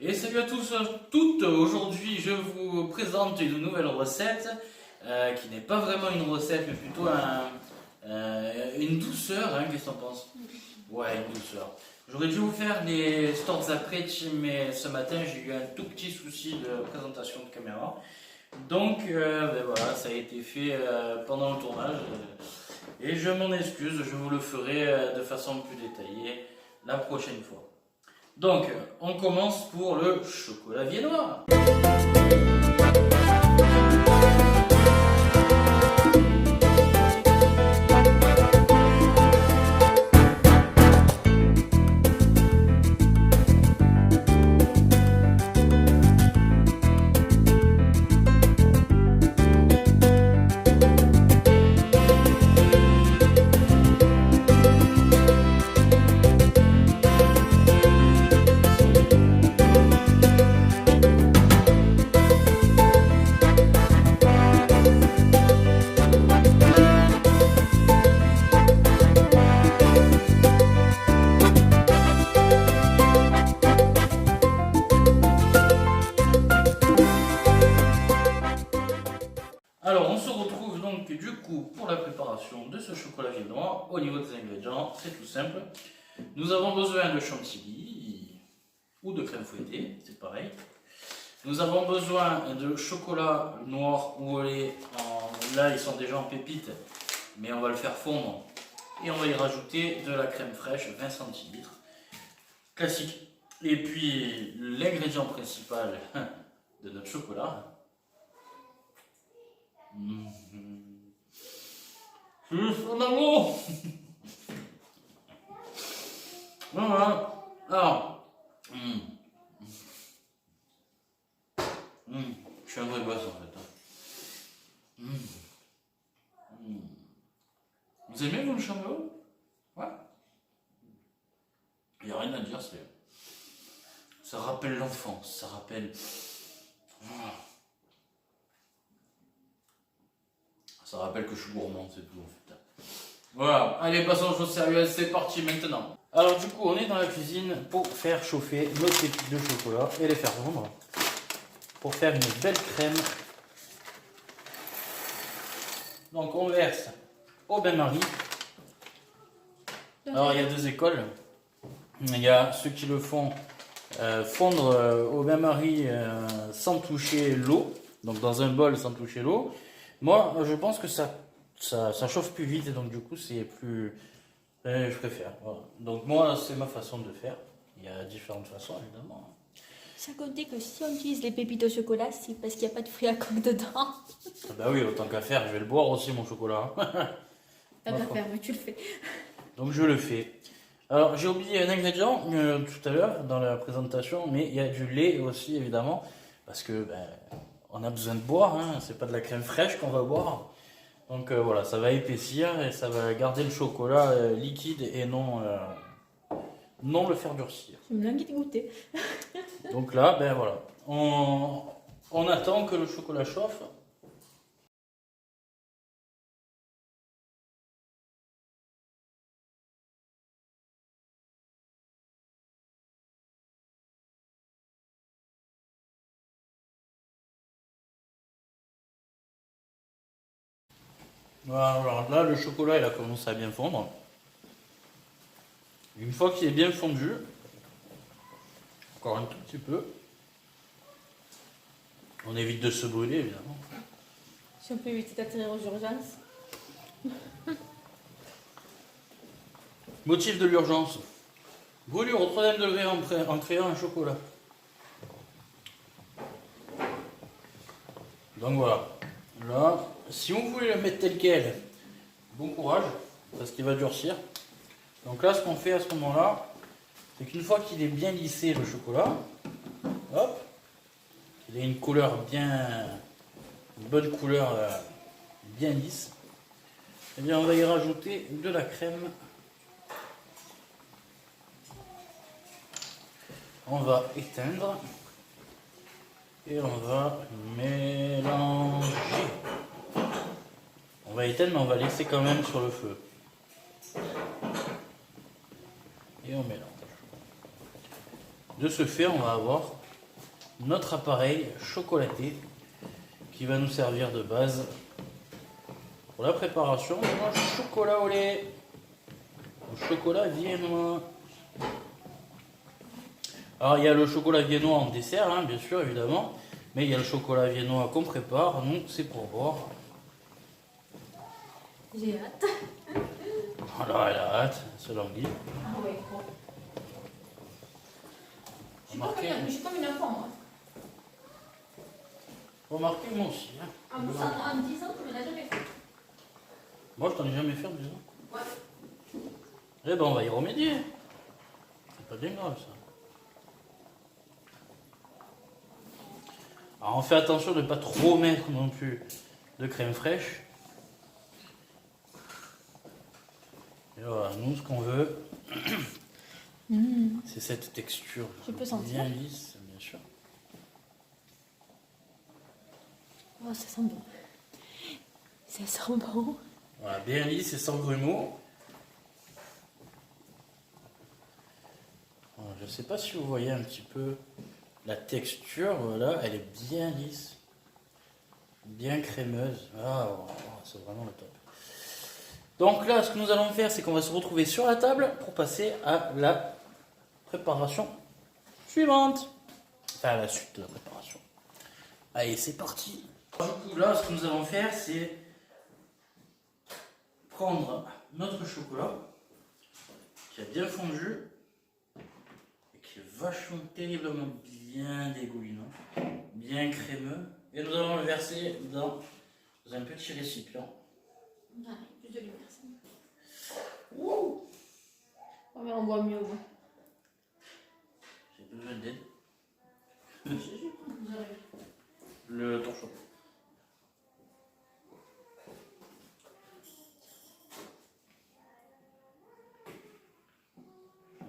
Et salut à tous, toutes. Aujourd'hui, je vous présente une nouvelle recette qui n'est pas vraiment une recette, mais plutôt une douceur. Hein, qu'est-ce que t'en penses? Ouais, une douceur. J'aurais dû vous faire les après, mais ce matin, j'ai eu un tout petit souci de présentation de caméra. Donc, ben voilà, ça a été fait pendant le tournage. Et je m'en excuse, je vous le ferai de façon plus détaillée la prochaine fois. Donc, on commence pour le chocolat viennois. Alors, on se retrouve donc du coup pour la préparation de ce chocolat viennois. Au niveau des ingrédients, c'est tout simple. Nous avons besoin de chantilly ou de crème fouettée, c'est pareil. Nous avons besoin de chocolat noir ou au lait. Là, ils sont déjà en pépites, mais on va le faire fondre. Et on va y rajouter de la crème fraîche, 20 centilitres, classique. Et puis, l'ingrédient principal de notre chocolat. Mon amour. Voilà. Alors, je suis un vrai gosse en fait. Vous aimez vous le chamallow? Ouais. Il n'y a rien à dire, ça rappelle l'enfance, ça rappelle. Ça rappelle que je suis gourmand, c'est tout en fait. Voilà, allez, passons aux choses sérieuses, c'est parti maintenant. Alors du coup, on est dans la cuisine pour faire chauffer nos pépites de chocolat et les faire fondre. Pour faire une belle crème. Donc on verse au bain-marie. Alors il y a deux écoles. Il y a ceux qui le font fondre au bain-marie sans toucher l'eau. Donc dans un bol sans toucher l'eau. Moi, je pense que ça chauffe plus vite et donc du coup, c'est plus... je préfère. Voilà. Donc moi, c'est ma façon de faire. Il y a différentes façons, évidemment. Sans compter que si on utilise les pépites au chocolat, c'est parce qu'il n'y a pas de fruits à coque dedans. Ah bah oui, autant qu'à faire, je vais le boire aussi, mon chocolat. T'as qu'à faire, mais tu le fais. Donc je le fais. Alors, j'ai oublié un ingrédient tout à l'heure dans la présentation, mais il y a du lait aussi, évidemment, parce que... on a besoin de boire, hein, c'est pas de la crème fraîche qu'on va boire. Donc voilà, ça va épaissir et ça va garder le chocolat liquide et non le faire durcir. Je me languis de goûter. Donc là, ben voilà, on attend que le chocolat chauffe. Voilà, alors là, le chocolat, il a commencé à bien fondre. Une fois qu'il est bien fondu, encore un tout petit peu, on évite de se brûler, évidemment. Si on peut éviter d'atterrir aux urgences. Motif de l'urgence. Brûlure au 3e degré en créant un chocolat. Donc voilà. Là, si vous voulez le mettre tel quel, bon courage, parce qu'il va durcir. Donc là, ce qu'on fait à ce moment-là, c'est qu'une fois qu'il est bien lissé le chocolat, hop, qu'il ait une couleur une bonne couleur bien lisse, eh bien on va y rajouter de la crème. On va éteindre et on va mélanger. On va éteindre, mais on va laisser quand même sur le feu. Et on mélange. De ce fait, on va avoir notre appareil chocolaté qui va nous servir de base pour la préparation d'un chocolat au lait, au chocolat viennois. Alors il y a le chocolat viennois en dessert, hein, bien sûr, évidemment, mais il y a le chocolat viennois qu'on prépare, donc c'est pour boire. J'ai hâte. Voilà, elle a hâte, se languit. Ah ouais, bon. Remarquez, Je suis comme une enfant, moi. remarquez moi aussi. Hein. En 10 ans, tu ne l'as jamais fait. Moi je t'en ai jamais fait en 10 ans. Ouais. Eh ben on va y remédier. C'est pas bien grave ça. Alors on fait attention de ne pas trop mettre non plus de crème fraîche. Et voilà, nous ce qu'on veut, c'est cette texture Je peux sentir. bien lisse, bien sûr. Oh, ça sent bon. Ça sent bon. Voilà, bien lisse et sans grumeaux. Voilà, je ne sais pas si vous voyez un petit peu la texture, voilà, elle est bien lisse, bien crémeuse. Ah, oh, c'est vraiment le top. Donc là, ce que nous allons faire, c'est qu'on va se retrouver sur la table pour passer à la préparation suivante. Enfin, à la suite de la préparation. Allez, c'est parti. Du coup, là, ce que nous allons faire, c'est prendre notre chocolat qui a bien fondu et qui est vachement terriblement bien dégoulinant, bien crémeux. Et nous allons le verser dans un petit récipient. Ouais, plus de lumière, ça. Wow. Oh, mais on voit mieux, moi. J'ai besoin d'aide. Je suis vous avez. Le torchon.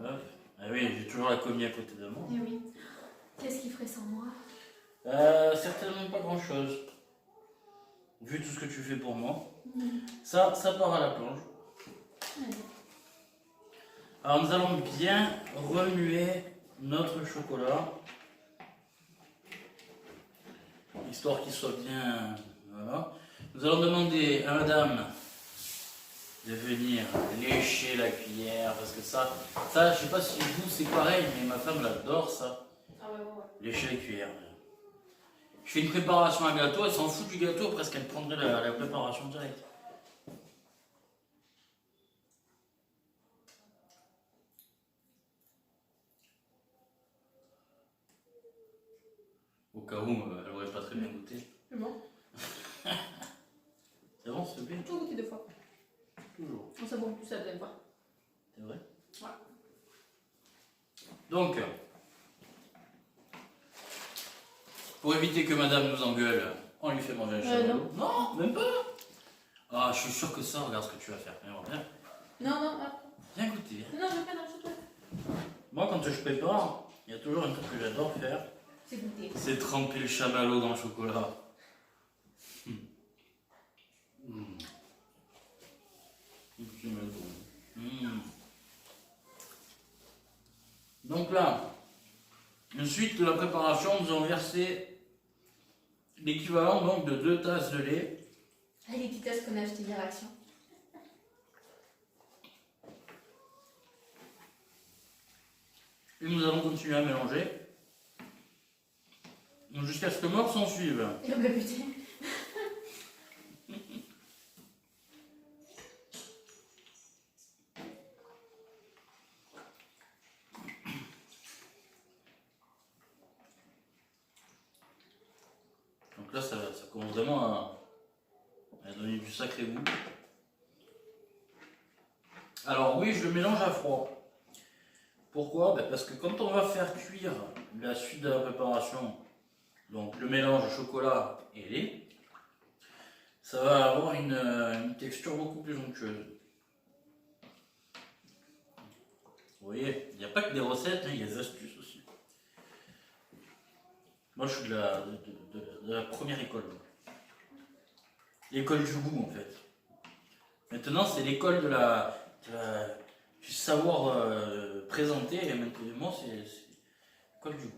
Hop. Ah oui, j'ai toujours la commis à côté de moi. Eh oui. Qu'est-ce qu'il ferait sans moi? Certainement pas grand chose. Vu tout ce que tu fais pour moi. Ça part à la plonge. Alors nous allons bien remuer notre chocolat. Histoire qu'il soit bien... Voilà. Nous allons demander à madame de venir lécher la cuillère. Parce que ça je sais pas si vous c'est pareil, mais ma femme elle adore ça. Ah ouais, ouais. Lécher la cuillère. Je fais une préparation à gâteau, elle s'en fout du gâteau, presque elle prendrait la préparation directe. Au cas où elle aurait pas très bien goûté. C'est bon. C'est bon, s'il te plaît? J'ai toujours goûté 2 fois. Toujours. On sait bon plus ça, vous allez voir. C'est vrai? Ouais. Donc, pour éviter que madame nous engueule, on lui fait manger un chamallow. Non, même pas. Ah, je suis sûr que ça, regarde ce que tu vas faire. Viens, Non. viens goûter. Non, je fais dans le chocolat. Moi, quand je prépare, il y a toujours un truc que j'adore faire. C'est goûter. C'est tremper le chamallow dans le chocolat. Donc là, ensuite de la préparation, nous allons verser l'équivalent donc de 2 tasses de lait. Ah, les petites tasses qu'on a achetées Direction. Et nous allons continuer à mélanger jusqu'à ce que mort s'en suive. Oh bah putain. Donc là, ça commence vraiment à donner du sacré goût. Alors oui, je le mélange à froid. Pourquoi? Parce que quand on va faire cuire la suite de la préparation, donc le mélange chocolat et lait, ça va avoir une texture beaucoup plus onctueuse. Vous voyez, il n'y a pas que des recettes, il y a des astuces aussi. Moi je suis de la première école. L'école du goût en fait. Maintenant c'est l'école du savoir présenter, et maintenant c'est l'école du goût.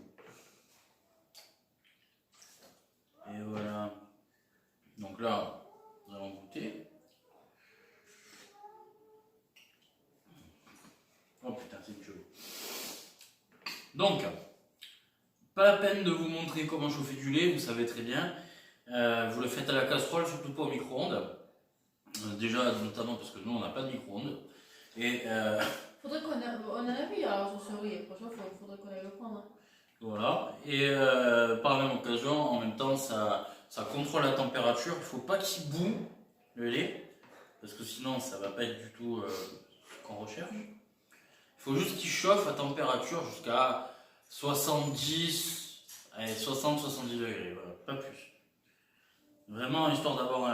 Pas la peine de vous montrer comment chauffer du lait, vous savez très bien. Vous le faites à la casserole, surtout pas au micro-ondes. Déjà, notamment parce que nous, on n'a pas de micro-ondes. Et faudrait on en a vu à la saucerie, franchement, faudrait qu'on aille le prendre. voilà. Et par la même occasion, en même temps, ça contrôle la température. Il ne faut pas qu'il boue le lait, parce que sinon, ça ne va pas être du tout ce qu'on recherche. Il faut juste qu'il chauffe à température jusqu'à 70, allez, 60-70 degrés, voilà, pas plus. Vraiment, histoire d'avoir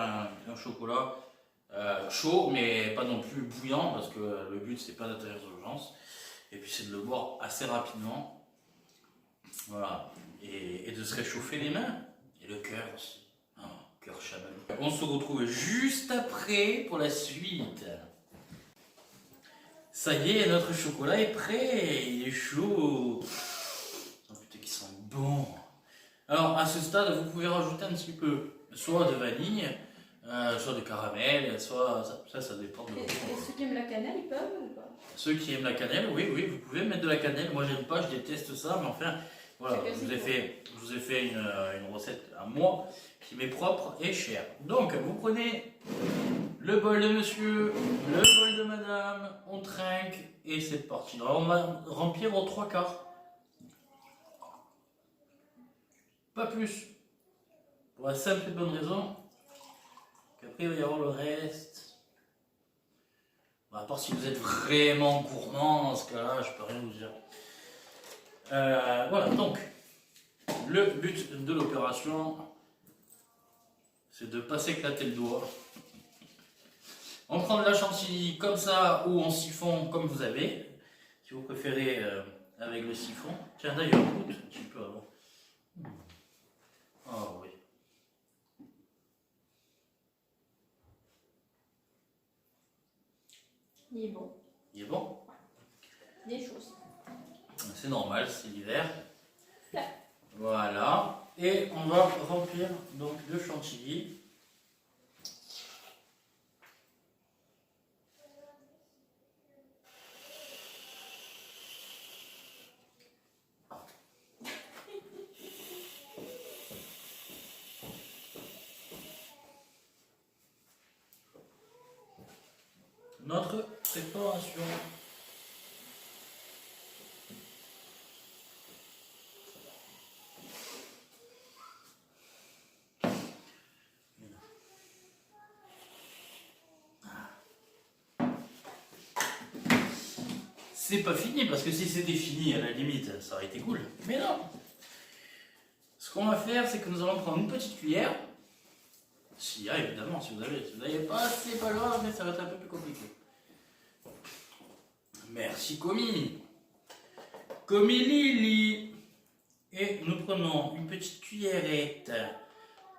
un chocolat chaud, mais pas non plus bouillant, parce que le but c'est pas d'atterrir d'urgence, et puis c'est de le boire assez rapidement, voilà, et de se réchauffer les mains, et le cœur aussi, cœur chamallow. On se retrouve juste après pour la suite. Ça y est, notre chocolat est prêt, il est chaud. Oh putain, qu'il sent bon. Alors à ce stade, vous pouvez rajouter un petit peu, soit de vanille, soit de caramel, soit ça dépend de vous. Et ceux qui aiment la cannelle, ils peuvent ou pas? Ceux qui aiment la cannelle, oui, vous pouvez mettre de la cannelle. Moi, j'aime pas, je déteste ça, mais enfin, voilà, je vous ai fait une recette à moi qui m'est propre et chère. Donc, vous prenez le bol de monsieur, le bol de madame, on trinque et c'est parti. Alors, on va remplir aux 3/4. Pas plus. Pour la simple et bonne raison qu'après, il va y avoir le reste. Bon, à part si vous êtes vraiment gourmand, dans ce cas-là, je peux rien vous dire. Voilà, donc, le but de l'opération, c'est de ne pas s'éclater le doigt. On prend de la chantilly comme ça ou en siphon comme vous avez. Si vous préférez avec le siphon. Tiens, d'ailleurs, goûte un petit peu avant. Oh oui. Il est bon. Il est bon? Des choses. C'est normal, c'est l'hiver. Là. Voilà. Et on va remplir donc de chantilly. Notre préparation. C'est pas fini, parce que si c'était fini, à la limite, ça aurait été cool. Mais non. Ce qu'on va faire, c'est que nous allons prendre une petite cuillère. S'il y a, évidemment, si vous avez. Si vous n'avez pas, c'est pas grave, mais ça va être un peu plus compliqué. Merci, Comi. Comi Lili. Et nous prenons une petite cuillerette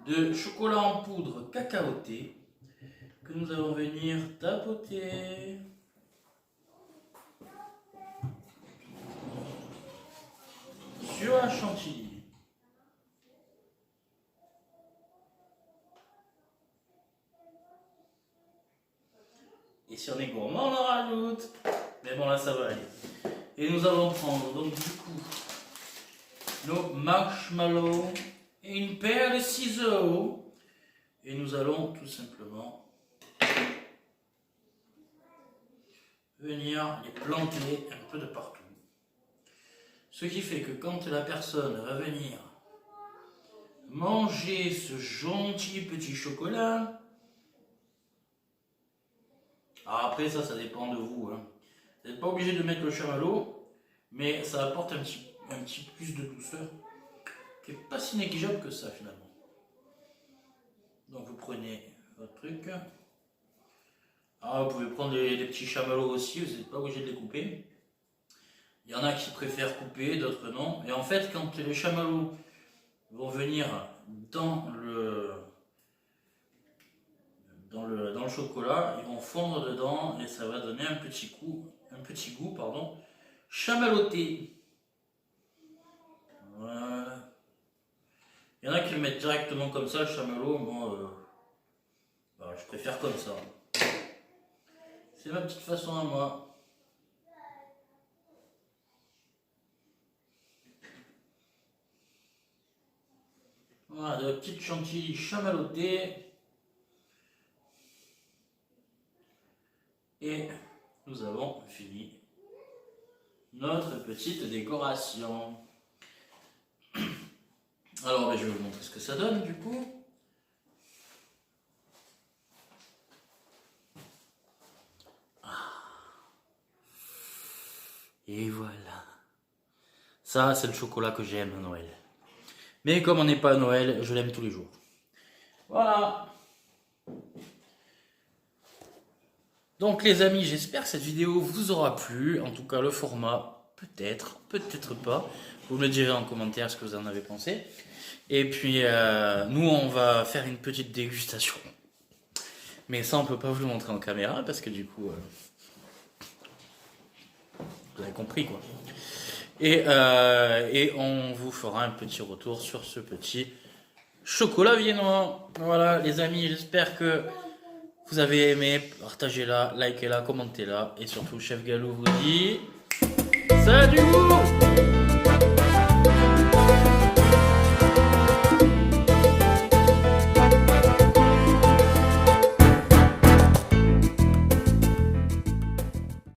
de chocolat en poudre cacaoté que nous allons venir tapoter. Sur la chantilly. Et si on est gourmand, on en rajoute. Mais bon, là, ça va aller. Et nous allons prendre, donc, du coup, nos marshmallows et une paire de ciseaux. Et nous allons tout simplement venir les planter un peu de partout. Ce qui fait que quand la personne va venir manger ce gentil petit chocolat, alors après ça dépend de vous, hein. Vous n'êtes pas obligé de mettre le chamallow, mais ça apporte un petit plus de douceur qui n'est pas si négligeable que ça finalement. Donc vous prenez votre truc. Alors vous pouvez prendre des petits chamallows aussi, vous n'êtes pas obligé de les couper. Il y en a qui préfèrent couper, d'autres non. Et en fait, quand les chamallows vont venir dans le chocolat, ils vont fondre dedans et ça va donner un petit goût, chamalloté. Voilà. Il y en a qui le mettent directement comme ça, le chamallow. Moi, je préfère comme ça. C'est ma petite façon à moi. Voilà, de petites chantilly chamalotées. Et nous avons fini notre petite décoration. Alors, ben, je vais vous montrer ce que ça donne du coup. Et voilà. Ça, c'est le chocolat que j'aime à Noël. Mais comme on n'est pas à Noël, je l'aime tous les jours. Voilà. Donc les amis, j'espère que cette vidéo vous aura plu. En tout cas, le format, peut-être, peut-être pas. Vous me le direz en commentaire ce que vous en avez pensé. Et puis, nous, on va faire une petite dégustation. Mais ça, on peut pas vous le montrer en caméra parce que du coup, vous avez compris quoi. Et on vous fera un petit retour sur ce petit chocolat viennois. Voilà les amis, j'espère que vous avez aimé. Partagez-la, likez-la, commentez-la. Et surtout, Chef Galou vous dit salut!